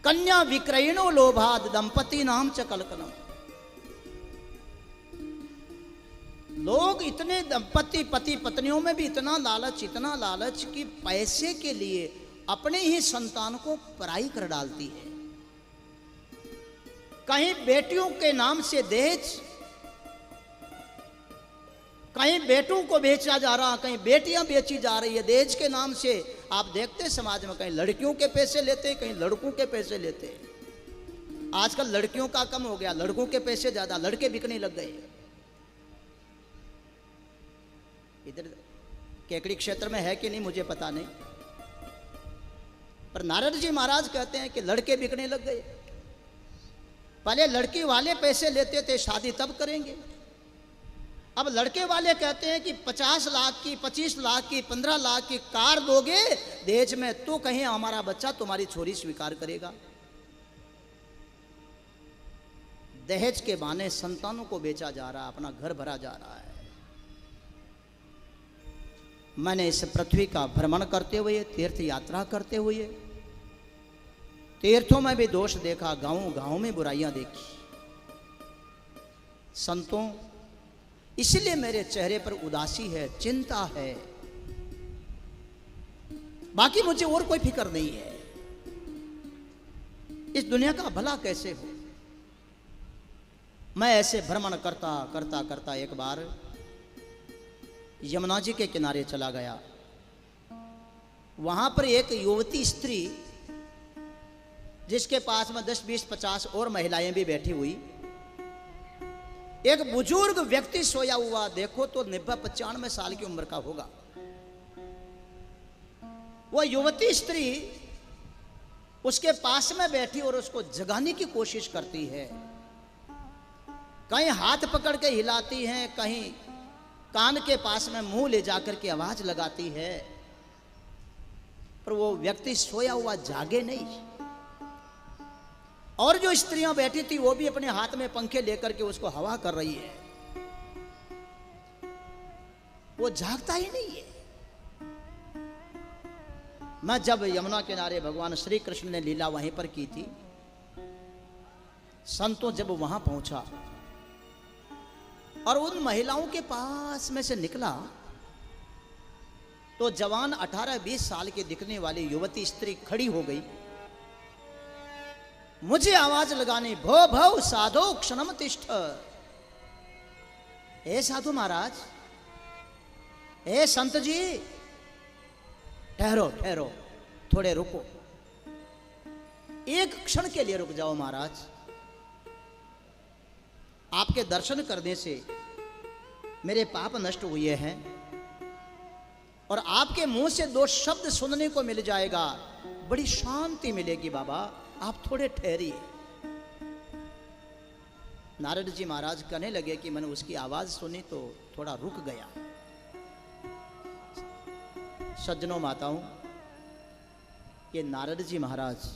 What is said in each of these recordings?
कन्या विक्रयणो लोभाद दंपति नाम च कलकलम। लोग इतने दंपति पति पत्नियों में भी इतना लालच कि पैसे के लिए अपने ही संतान को पराई कर डालती है। कहीं बेटियों के नाम से दहेज, कहीं बेटों को बेचा जा रहा, कहीं बेटियां बेची जा रही है दहेज के नाम से। आप देखते समाज में कहीं लड़कियों के पैसे लेते, कहीं लड़कों के पैसे लेते। आजकल लड़कियों का कम हो गया, लड़कों के पैसे ज्यादा, लड़के बिकने लग गए। इधर केकड़ी क्षेत्र में है कि नहीं मुझे पता नहीं, पर नारद जी महाराज कहते हैं कि लड़के बिकने लग गए। पहले लड़की वाले पैसे लेते थे, शादी तब करेंगे। अब लड़के वाले कहते हैं कि 50 लाख की, 25 लाख की, 15 लाख की कार दोगे दहेज में तो कहीं हमारा बच्चा तुम्हारी छोरी स्वीकार करेगा। दहेज के बहाने संतानों को बेचा जा रहा, अपना घर भरा जा रहा है। मैंने इस पृथ्वी का भ्रमण करते हुए, तीर्थ यात्रा करते हुए तीर्थों में भी दोष देखा, गांवों गांवों में बुराइयां देखी। संतों, इसलिए मेरे चेहरे पर उदासी है, चिंता है, बाकी मुझे और कोई फिक्र नहीं है। इस दुनिया का भला कैसे हो। मैं ऐसे भ्रमण करता करता करता एक बार यमुना जी के किनारे चला गया। वहां पर एक युवती स्त्री, जिसके पास में 10, 20, 50 और महिलाएं भी बैठी हुई, एक बुजुर्ग व्यक्ति सोया हुआ, देखो तो 90-95 साल की उम्र का होगा। वो युवती स्त्री उसके पास में बैठी और उसको जगाने की कोशिश करती है। कहीं हाथ पकड़ के हिलाती है, कहीं कान के पास में मुंह ले जाकर के आवाज लगाती है, पर वो व्यक्ति सोया हुआ जागे नहीं। और जो स्त्रियां बैठी थी वो भी अपने हाथ में पंखे लेकर के उसको हवा कर रही है, वो जागता ही नहीं है। मैं जब यमुना किनारे भगवान श्री कृष्ण ने लीला वहीं पर की थी, संतों जब वहां पहुंचा और उन महिलाओं के पास में से निकला, तो जवान 18-20 साल की दिखने वाली युवती स्त्री खड़ी हो गई, मुझे आवाज लगानी, भो भव साधो क्षणम तिष्ठ। हे साधु महाराज, हे संत जी, ठहरो ठहरो, थोड़े रुको, एक क्षण के लिए रुक जाओ महाराज। आपके दर्शन करने से मेरे पाप नष्ट हुए हैं और आपके मुंह से 2 शब्द सुनने को मिल जाएगा, बड़ी शांति मिलेगी बाबा, आप थोड़े ठहरिए। नारद जी महाराज कहने लगे कि मैंने उसकी आवाज सुनी तो थोड़ा रुक गया। सज्जनों माताओं, ये नारद जी महाराज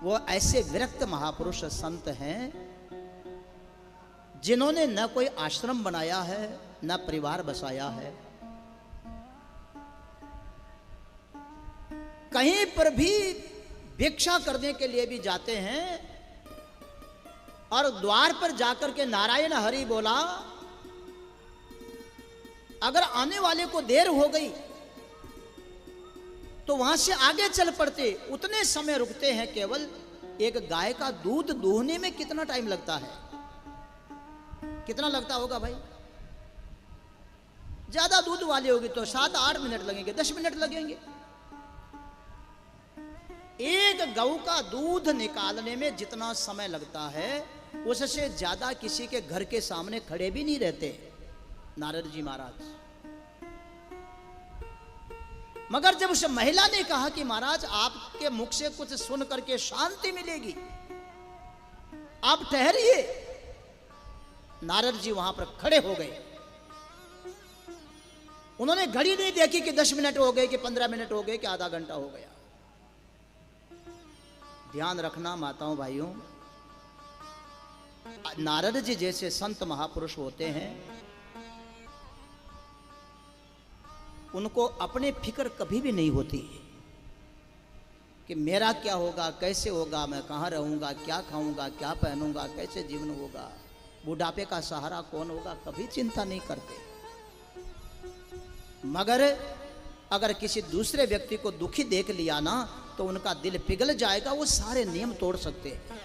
वो ऐसे विरक्त महापुरुष संत हैं जिन्होंने न कोई आश्रम बनाया है, न परिवार बसाया है, कहीं पर भी भिक्षा करने के लिए भी जाते हैं और द्वार पर जाकर के नारायण हरि बोला, अगर आने वाले को देर हो गई तो वहां से आगे चल पड़ते। उतने समय रुकते हैं। केवल एक गाय का दूध दूहने में कितना टाइम लगता है, कितना लगता होगा भाई? ज्यादा दूध वाली होगी तो 7-8 मिनट लगेंगे, 10 मिनट लगेंगे। एक गऊ का दूध निकालने में जितना समय लगता है उससे ज्यादा किसी के घर के सामने खड़े भी नहीं रहते नारद जी महाराज। मगर जब उस महिला ने कहा कि महाराज आपके मुख से कुछ सुन करके शांति मिलेगी, आप ठहरिए, नारद जी वहां पर खड़े हो गए। उन्होंने घड़ी नहीं देखी कि 10 मिनट हो गए कि 15 मिनट हो गए कि आधा घंटा हो गया। ध्यान रखना माताओं भाइयों, नारद जी जैसे संत महापुरुष होते हैं, उनको अपने फिक्र कभी भी नहीं होती। कि मेरा क्या होगा, कैसे होगा, मैं कहाँ रहूँगा, क्या खाऊंगा, क्या पहनूंगा, कैसे जीवन होगा, बुढ़ापे का सहारा कौन होगा, कभी चिंता नहीं करते। मगर अगर किसी दूसरे व्यक्ति को दुखी देख लिया ना तो उनका दिल पिघल जाएगा, वो सारे नियम तोड़ सकते हैं।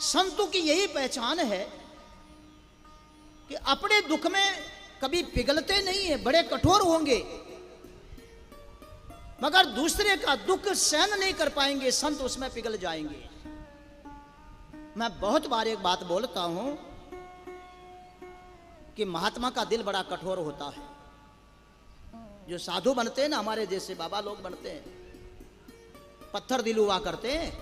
संतों की यही पहचान है कि अपने दुख में कभी पिघलते नहीं है, बड़े कठोर होंगे, मगर दूसरे का दुख सहन नहीं कर पाएंगे, संत उसमें पिघल जाएंगे। मैं बहुत बार एक बात बोलता हूं कि महात्मा का दिल बड़ा कठोर होता है। जो साधु बनते हैं ना, हमारे जैसे बाबा लोग बनते हैं, पत्थर दिल हुआ करते हैं।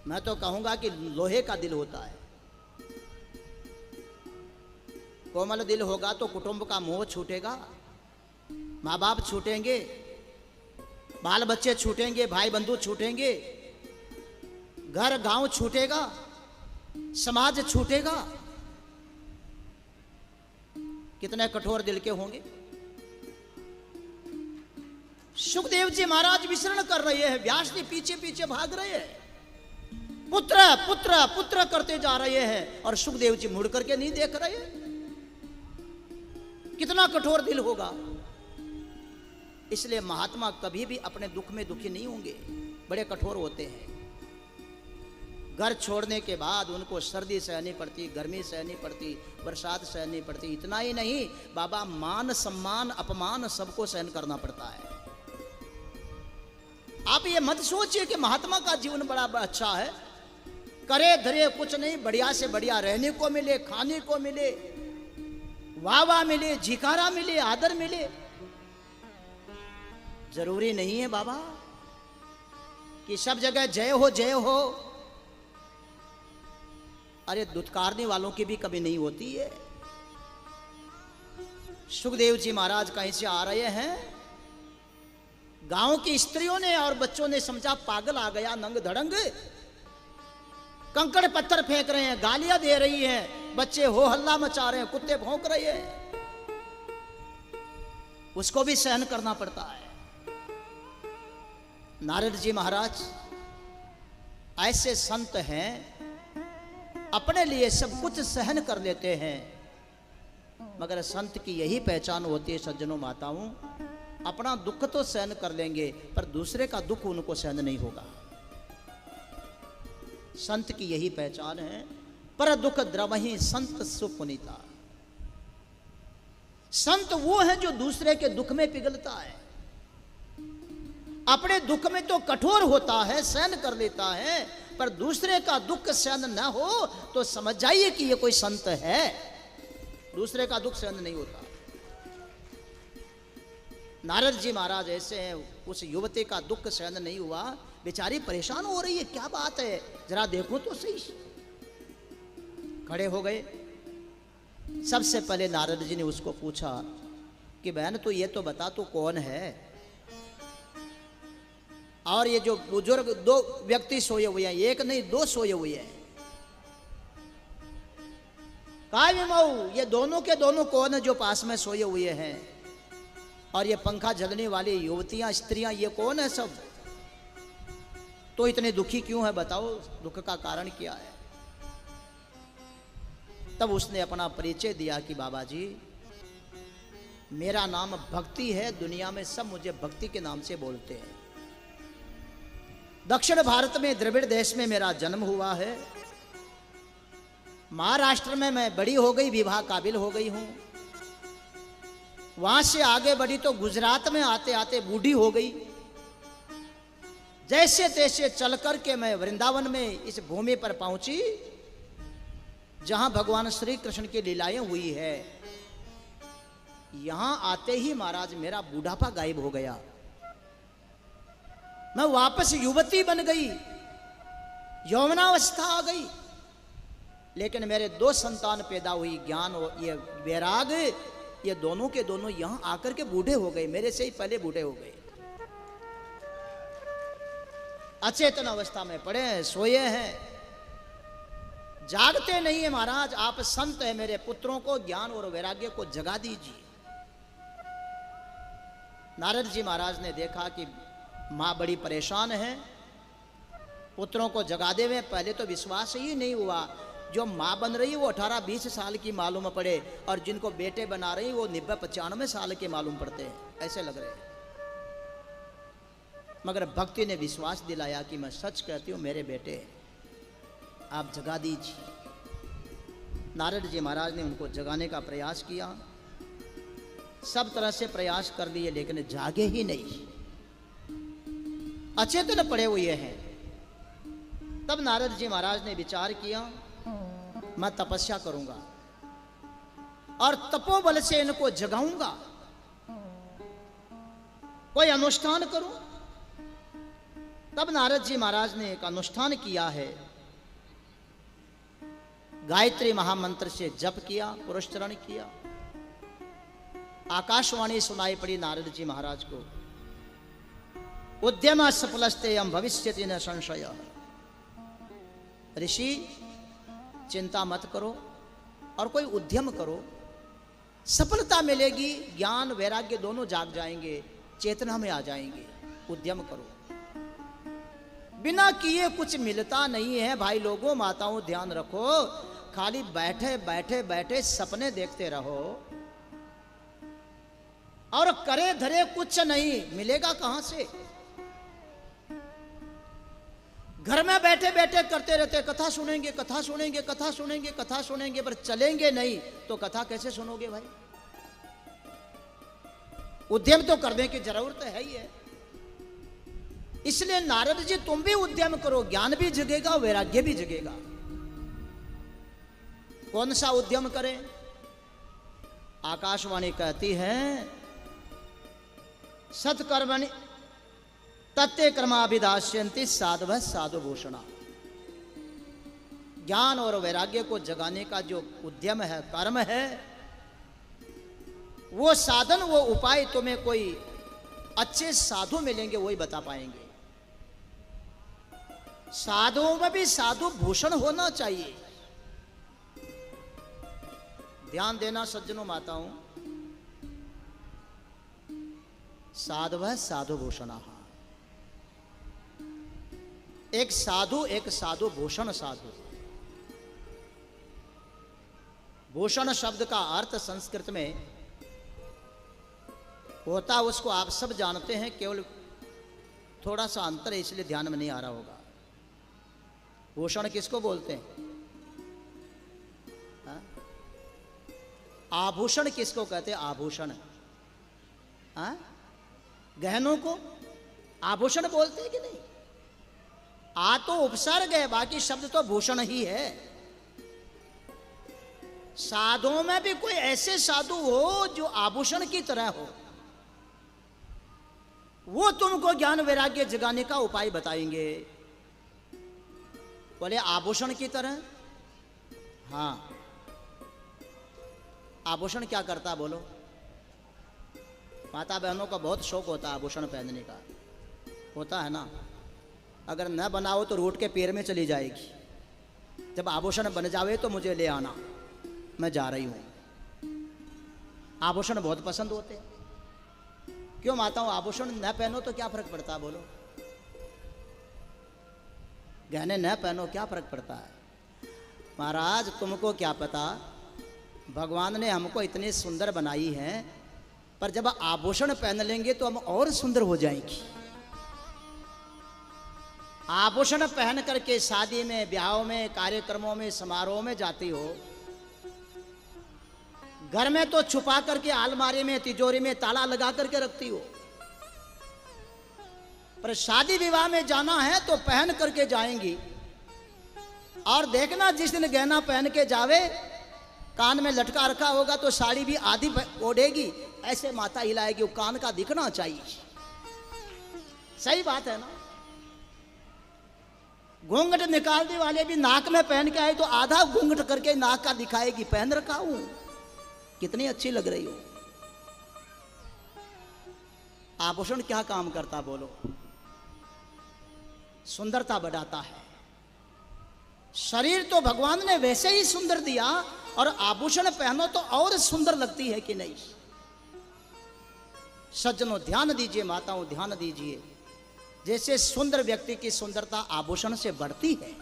मैं तो कहूंगा कि लोहे का दिल होता है। कोमल दिल होगा तो कुटुंब का मोह छूटेगा, माँ बाप छूटेंगे, बाल बच्चे छूटेंगे, भाई बंधु छूटेंगे, घर गांव छूटेगा, समाज छूटेगा। कितने कठोर दिल के होंगे। सुखदेव जी महाराज विचरण कर रहे हैं, व्यास जी पीछे पीछे भाग रहे हैं, पुत्र पुत्र पुत्र करते जा रहे हैं, और सुखदेव जी मुड़ करके नहीं देख रहे। कितना कठोर दिल होगा। इसलिए महात्मा कभी भी अपने दुख में दुखी नहीं होंगे, बड़े कठोर होते हैं। घर छोड़ने के बाद उनको सर्दी सहनी पड़ती, गर्मी सहनी पड़ती, बरसात सहनी पड़ती। इतना ही नहीं, बाबा मान सम्मान अपमान सबको सहन करना पड़ता है। आप ये मत सोचिए कि महात्मा का जीवन बड़ा अच्छा है, करे धरे कुछ नहीं, बढ़िया से बढ़िया रहने को मिले, खाने को मिले, वाह वाह मिले, झिकारा मिले, आदर मिले। जरूरी नहीं है बाबा कि सब जगह जय हो जय हो। अरे दुत्कारने वालों की भी कभी नहीं होती है। सुखदेव जी महाराज कहीं से आ रहे हैं, गांव की स्त्रियों ने और बच्चों ने समझा पागल आ गया, नंग धड़ंग, कंकड़ पत्थर फेंक रहे हैं, गालियां दे रही हैं, बच्चे हो हल्ला मचा रहे हैं, कुत्ते भौंक रहे हैं। उसको भी सहन करना पड़ता है। नारद जी महाराज ऐसे संत हैं, अपने लिए सब कुछ सहन कर लेते हैं, मगर संत की यही पहचान होती है सज्जनों माताओं, अपना दुख तो सहन कर लेंगे पर दूसरे का दुख उनको सहन नहीं होगा। संत की यही पहचान है। पर दुख द्रवहि संत सुपुनीता। संत वो है जो दूसरे के दुख में पिघलता है, अपने दुख में तो कठोर होता है, सहन कर लेता है, पर दूसरे का दुख सहन न हो तो समझ जाइए कि ये कोई संत है। दूसरे का दुख सहन नहीं होता। नारद जी महाराज ऐसे हैं, उस युवती का दुख सहन नहीं हुआ, बेचारी परेशान हो रही है, क्या बात है, जरा देखो तो सही। खड़े हो गए। सबसे पहले नारद जी ने उसको पूछा कि बहन तू ये तो बता तू कौन है, और ये जो बुजुर्ग दो व्यक्ति सोए हुए हैं, एक नहीं दो सोए हुए हैं, कायमऊ ये दोनों के दोनों कौन है जो पास में सोए हुए हैं, और ये पंखा झलने वाली युवतियां स्त्रियां ये कौन है सब, तो इतने दुखी क्यों है, बताओ दुख का कारण क्या है। तब उसने अपना परिचय दिया कि बाबा जी मेरा नाम भक्ति है, दुनिया में सब मुझे भक्ति के नाम से बोलते हैं। दक्षिण भारत में द्रविड़ देश में मेरा जन्म हुआ है, महाराष्ट्र में मैं बड़ी हो गई, विवाह काबिल हो गई हूं, वहां से आगे बढ़ी तो गुजरात में आते आते बूढ़ी हो गई। जैसे तैसे चल करके मैं वृंदावन में इस भूमि पर पहुंची जहां भगवान श्री कृष्ण की लीलाएं हुई है। यहां आते ही महाराज मेरा बूढ़ापा गायब हो गया, मैं वापस युवती बन गई, यौवनावस्था आ गई। लेकिन मेरे दो संतान पैदा हुई, ज्ञान और ये वैराग, ये दोनों के दोनों यहां आकर के बूढ़े हो गए, मेरे से ही पहले बूढ़े हो गए। अचेतन अवस्था में पड़े हैं, सोए हैं, जागते नहीं है। महाराज आप संत हैं, मेरे पुत्रों को ज्ञान और वैराग्य को जगा दीजिए। नारद जी महाराज ने देखा कि माँ बड़ी परेशान है, पुत्रों को जगा दे हुए। पहले तो विश्वास ही नहीं हुआ, जो माँ बन रही वो 18-20 साल की मालूम पड़े और जिनको बेटे बना रही वो 90-95 साल के मालूम पड़ते हैं, ऐसे लग रहे हैं। मगर भक्ति ने विश्वास दिलाया कि मैं सच कहती हूँ मेरे बेटे, आप जगा दीजिए। नारद जी महाराज ने उनको जगाने का प्रयास किया, सब तरह से प्रयास कर लिए, लेकिन जागे ही नहीं, अचेतन पड़े हुए हैं। तब नारद जी महाराज ने विचार किया, मैं तपस्या करूंगा और तपोबल से इनको जगाऊंगा, कोई अनुष्ठान करूं। तब नारद जी महाराज ने एक अनुष्ठान किया है, गायत्री महामंत्र से जप किया, पुरस्चरण किया। आकाशवाणी सुनाई पड़ी नारद जी महाराज को, उद्यम सफलस्ते हम भविष्यति न संशय। ऋषि चिंता मत करो और कोई उद्यम करो, सफलता मिलेगी, ज्ञान वैराग्य दोनों जाग जाएंगे, चेतना में आ जाएंगे। उद्यम करो, बिना किए कुछ मिलता नहीं है भाई लोगों, माताओं ध्यान रखो। खाली बैठे बैठे बैठे सपने देखते रहो और करे धरे कुछ नहीं मिलेगा कहां से। घर में बैठे बैठे करते रहते, कथा सुनेंगे कथा सुनेंगे कथा सुनेंगे कथा सुनेंगे, पर चलेंगे नहीं तो कथा कैसे सुनोगे भाई। उद्यम तो करने की जरूरत है ही है। इसलिए नारद जी तुम भी उद्यम करो, ज्ञान भी जगेगा, वैराग्य भी जगेगा। कौन सा उद्यम करें? आकाशवाणी कहती है, सत्कर्मणि तत्ते कर्माभिदास्यन्ति साधवः साधुभूषणा। ज्ञान और वैराग्य को जगाने का जो उद्यम है, कर्म है, वो साधन, वो उपाय तुम्हें कोई अच्छे साधु मिलेंगे वही बता पाएंगे। साधुओं में भी साधु भूषण होना चाहिए। ध्यान देना सज्जनों माताओं, साधवः साधुभूषणः। एक साधु भूषण साधु। भूषण शब्द का अर्थ संस्कृत में होता, उसको आप सब जानते हैं, केवल थोड़ा सा अंतर है इसलिए ध्यान में नहीं आ रहा होगा। भूषण किसको बोलते हैं? आभूषण किसको कहते हैं? आभूषण। गहनों को आभूषण बोलते हैं कि नहीं? आ तो उपसर्ग है, बाकी शब्द तो भूषण ही है। साधुओं में भी कोई ऐसे साधु हो जो आभूषण की तरह हो, वो तुमको ज्ञान वैराग्य जगाने का उपाय बताएंगे। बोले आभूषण की तरह? हाँ। आभूषण क्या करता बोलो? माता बहनों का बहुत शौक होता है आभूषण पहनने का, होता है ना। अगर न बनाओ तो रूठ के पैर में चली जाएगी। जब आभूषण बन जावे तो मुझे ले आना, मैं जा रही हूं। आभूषण बहुत पसंद होते हैं। क्यों माताओं? आभूषण न पहनो तो क्या फर्क पड़ता है बोलो? गहने न पहनो क्या फर्क पड़ता है? महाराज तुमको क्या पता, भगवान ने हमको इतनी सुंदर बनाई है, पर जब आभूषण पहन लेंगे तो हम और सुंदर हो जाएंगी। आभूषण पहन करके शादी में, ब्याहों में, कार्यक्रमों में, समारोह में जाती हो, घर में तो छुपा करके अलमारी में, तिजोरी में ताला लगा करके रखती हो, पर शादी विवाह में जाना है तो पहन करके जाएंगी। और देखना जिस दिन गहना पहन के जावे, कान में लटका रखा होगा तो साड़ी भी आधी ओढ़ेगी, ऐसे माथा हिलाएगी, वो कान का दिखना चाहिए। सही बात है ना? घूंघट निकालने वाले भी नाक में पहन के आए तो आधा घूंघट करके नाक का दिखाएगी, पहन रखा हूं, कितनी अच्छी लग रही हो। आभूषण क्या काम करता बोलो? सुंदरता बढ़ाता है। शरीर तो भगवान ने वैसे ही सुंदर दिया, और आभूषण पहनो तो और सुंदर लगती है कि नहीं? सज्जनों ध्यान दीजिए, माताओं ध्यान दीजिए, जैसे सुंदर व्यक्ति की सुंदरता आभूषण से बढ़ती है,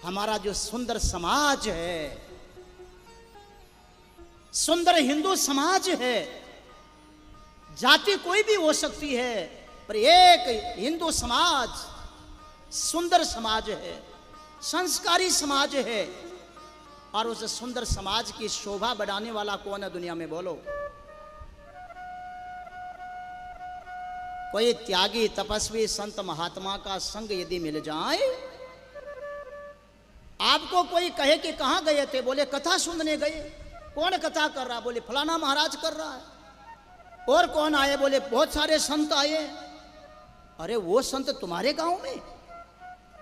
हमारा जो सुंदर समाज है, सुंदर हिंदू समाज है, जाति कोई भी हो सकती है, पर एक हिंदू समाज सुंदर समाज है, संस्कारी समाज है। और उस सुंदर समाज की शोभा बढ़ाने वाला कौन है दुनिया में, बोलो? कोई त्यागी तपस्वी संत महात्मा का संग यदि मिल जाए, आपको कोई कहे कि कहां गए थे, बोले कथा सुनने गए। कौन कथा कर रहा? बोले फलाना महाराज कर रहा है। और कौन आए? बोले बहुत सारे संत आए। अरे वो संत तुम्हारे गांव में?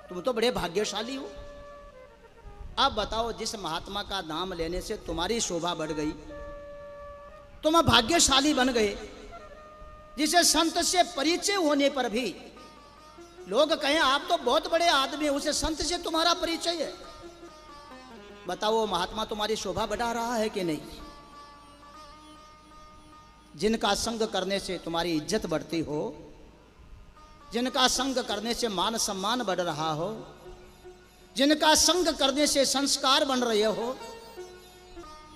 तुम तो बड़े भाग्यशाली हो। अब बताओ, जिस महात्मा का नाम लेने से तुम्हारी शोभा बढ़ गई, तुम भाग्यशाली बन गए, जिसे संत से परिचय होने पर भी लोग कहें आप तो बहुत बड़े आदमी, उसे संत से तुम्हारा परिचय है, बताओ महात्मा तुम्हारी शोभा बढ़ा रहा है कि नहीं? जिनका संग करने से तुम्हारी इज्जत बढ़ती हो, जिनका संग करने से मान सम्मान बढ़ रहा हो, जिनका संग करने से संस्कार बन रहे हो,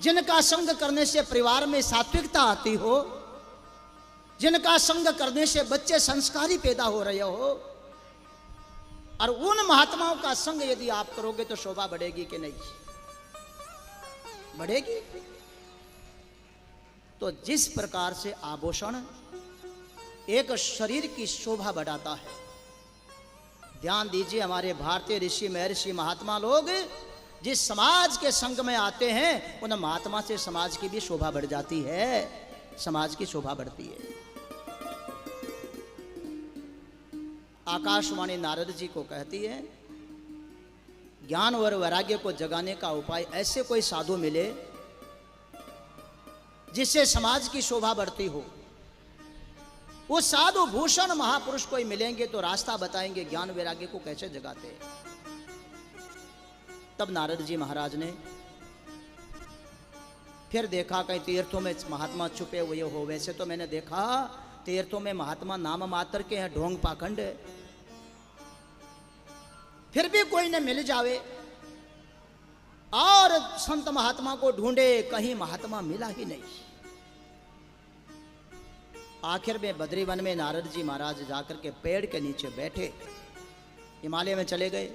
जिनका संग करने से परिवार में सात्विकता आती हो, जिनका संग करने से बच्चे संस्कारी पैदा हो रहे हो, और उन महात्माओं का संग यदि आप करोगे तो शोभा बढ़ेगी कि नहीं? बढ़ेगी। तो जिस प्रकार से आभूषण एक शरीर की शोभा बढ़ाता है, ध्यान दीजिए, हमारे भारतीय ऋषि महर्षि महात्मा लोग जिस समाज के संग में आते हैं, उन महात्मा से समाज की भी शोभा बढ़ जाती है, समाज की शोभा बढ़ती है। आकाशवाणी नारद जी को कहती है, ज्ञान और वैराग्य को जगाने का उपाय ऐसे कोई साधु मिले जिससे समाज की शोभा बढ़ती हो। वो साधु भूषण महापुरुष कोई मिलेंगे तो रास्ता बताएंगे ज्ञान वैराग्य को कैसे जगाते हैं। तब नारद जी महाराज ने फिर देखा कहीं तीर्थों में महात्मा छुपे हुए हो। वैसे तो मैंने देखा तीर्थों में महात्मा नाम मात्र के हैं, ढोंग पाखंड है। फिर भी कोई न मिल जावे और संत महात्मा को ढूंढे, कहीं महात्मा मिला ही नहीं। आखिर में बद्रीवन में नारद जी महाराज जाकर के पेड़ के नीचे बैठे, हिमालय में चले गए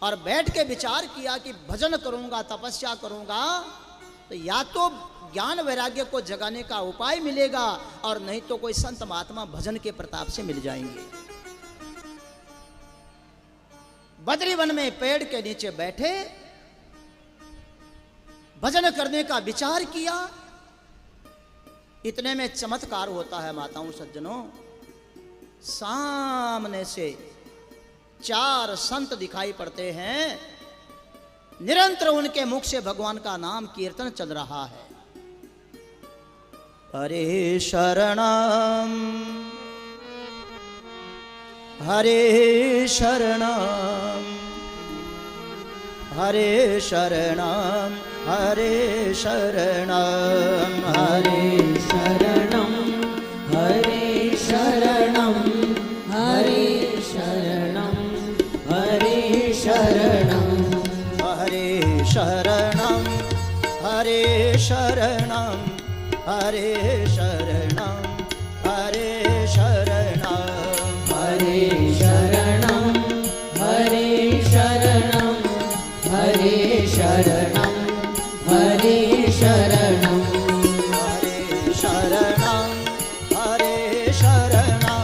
और बैठ के विचार किया कि भजन करूंगा, तपस्या करूंगा तो या तो ज्ञान वैराग्य को जगाने का उपाय मिलेगा और नहीं तो कोई संत महात्मा भजन के प्रताप से मिल जाएंगे। बद्रीवन में पेड़ के नीचे बैठे, भजन करने का विचार किया। इतने में चमत्कार होता है माताओं सज्जनों, सामने से 4 संत दिखाई पड़ते हैं। निरंतर उनके मुख से भगवान का नाम कीर्तन चल रहा है। हरे शरणम हरे शरणम हरे शरणम हरे शरणम हरे शरणं हरे शरणं हरे शरणं हरे शरणं हरे शरणम हरे शरणम हरे शरणम हरे शरणम हरे शरणं हरे शरणं हरे शरणं हरे शरणं हरे शरणम हरे शरणम